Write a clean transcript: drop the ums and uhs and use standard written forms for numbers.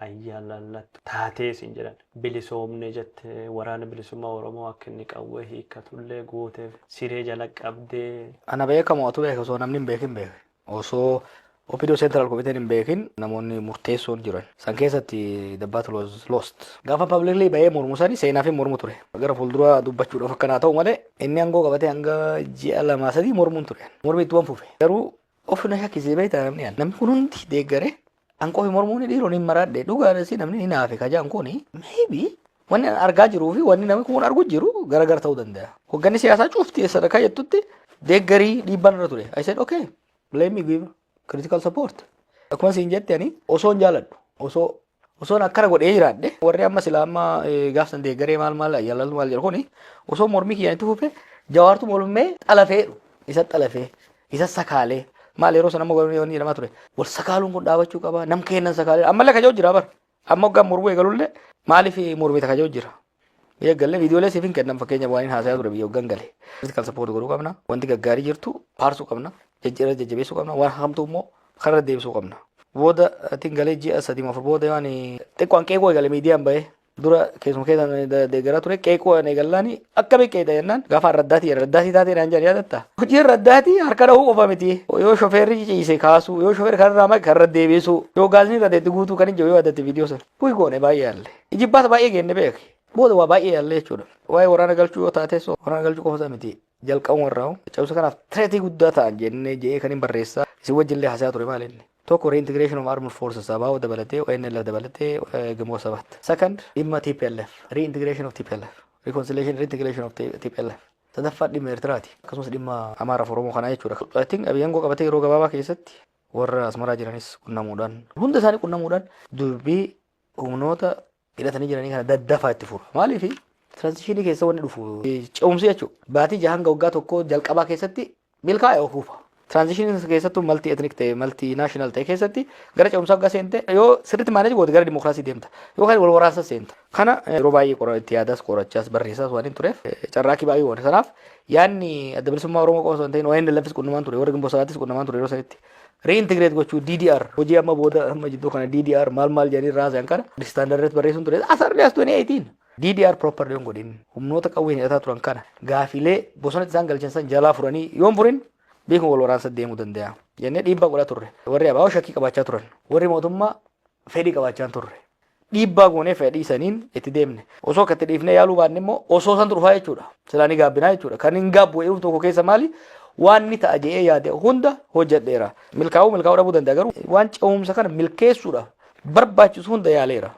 ayyaalallattu taatee siin jedhan bilisoomne jette waraana bilisummaa Oromoo akka inni qawwee hiikkatullee gooteef siree jala qabdee. Ana beekamu atu beeka osoo namni hin beekin beeka. Osoo Opidoo Central Committee hin beekin namoonni murteessoon jiran. San keessatti the battle was lost. Gaafa publicly bahee mormu sani seenaa fi mormu ture. Gara fuuldura dubbachuudhaaf akkanaa ta'u malee inni aangoo qabatee hanga ji'a lamaa sadii mormuun ture. Mormi itti waan fufe. Garuu ofina shakkisee beektaa namni kun hundi deeggaree aangoo fi mormuun dhiiroon hin maraadhe dhugaadhasi namni hin hafe kajaan kuni maybe wanni argaa jiruu fi wanni namni kun argu jiru gargar ta'uu danda'a. Hogganni siyaasaa cuufti sadarkaa jettutti deeggarii dhiibbaan irra ture. I said okay, let me give critical support. Akkuma siin jettani osoon jaaladhu osoon akkana godhee jiraadhe warri amma silaama gaafsan deeggaree maal yaalallu maal jedhu kuni osoo mormii kiyyaanitti fufe jawaartu mormee xalafee isa sakaalee maal yeroo sana amma godhanii jedhamaa ture wal sakaaluun kun dhaabachuu qaba nam kennan sakaalee ammallee kajoo jira bar amma hoggaan mormuu eegalullee maaliif mormii takajoo jira biyya galee viidiyoolee siif hin kennan fakkeenya waan hin haasayaa ture biyya hoggaan galee critical support godhuu qabna wanti gaggaarii jirtu faarsuu qabna jajjabeessuu qabna waan hamtuu immoo karra deebisuu qabna. Booda tingalee ji'a sadii afur booda waan xiqqoon qeeqoo eegale miidiyaan bahee dura keessuma keessan deeggaraa ture qeeqoo eegallaani akka beekeedha jennaan gaafa raddaatii taatee naan jedhan yaadatta. Hojii raddaatii harka dhahuu qofa miti yoo shofeerri ciise kaasuu yoo shofeerri karra maa karra deebisuu yoo gaasni radeetti guutuu kan hin jiru yoo addatti viidiyoo sana kuyi goone baay'ee yaalle ijibbaata baay'ee geenne beeke booda waa baay'ee yaalle jechuudha. Waa'ee waraana galchuu yoo taateessoo waraana galchuu qofa miti jalqabu warraa'u cabsa kanaaf tireetii guddaa ta'an jennee jee kan hin barreessaa isin wajjillee haasaa ture maal inni. Tokko reintegration of armed forces abaa dabalatee ONLF dabalatee gamoo sabat. Second dhimma TPLF reintegration of TPLF reconciliation reintegration of TPLF. Sadaffaa dhimma Eertiraati akkasumas dhimma Amaaraaf Oromoo kanaa jechuudha. I think Abiyyaan qabatee yeroo gabaabaa keessatti warra Asmaraa jiranis qunnamuudhaan hunda isaanii qunnamuudhaan dubbii humnoota hidhatanii jiranii kana daddafaa itti furu. Maaliif transitionii keessa wanni dhufu ce'umsi jechuudha. Baatii jahan waggaa tokko jalqabaa keessatti milkaa'e ofuufa. Transition keessattuu multi ethnic ta'e multi national ta'e keessatti gara ce'umsaaf gaa seente yoo sirriitti maaneji goote gara dimookiraasii deemta yookaan wal waraansa seenta. Kana yeroo baay'ee itti yaadaas qorachaas barreessaas waan hin tureef carraaqii baay'ee waan sanaaf yaadni adda bilisummaa Oromoo qofa osoo hin ta'in ONLFs qunnamaan ture warra Gimboo Sabaattis qunnamaan ture yeroo sanitti reintegrate gochuu DDR hojii amma booda amma jidduu kana DDR maal jedhanii raasan kana standard barreessuun ture asarri as 2018 DDR proper yoon godhin humnoota qawween hidhataa turan kana gaafilee bosonatti isaan galchan san jalaa furanii yoon furin beekun wal waraansa deemuu danda'a. Jennee dhiibbaa godhaa turre. Warri abaa'oo shakkii qabaachaa turan. Warri mootummaa fedhii qabaachaa turre. Dhiibbaa goonee fedhii saniin itti deemne. Osoo akkatti dhiifnee yaaluu baanne immoo osoo san dhufaa jechuudha. Silaa ni gaabbinaa jechuudha. Kan hin gaabbu jedhuuf tokko keessa maali? Waan ni ta'a jedhee yaade hunda hojjedheera. Milkaa'uu dhabuu danda'a garuu waan ce'umsa kana milkeessuudhaaf barbaachisu hunda yaaleera.